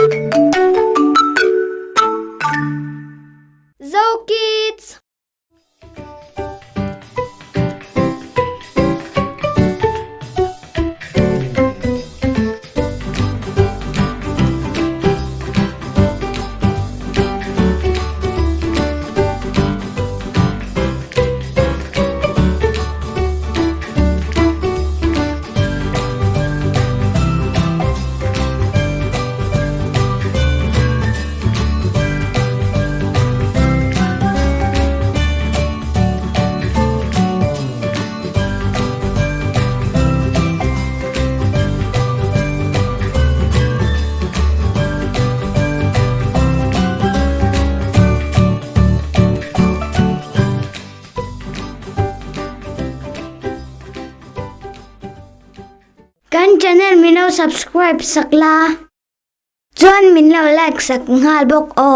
Zo kids! Kan channel minau subscribe sakla. Chuan min lo like sak ngal bok o.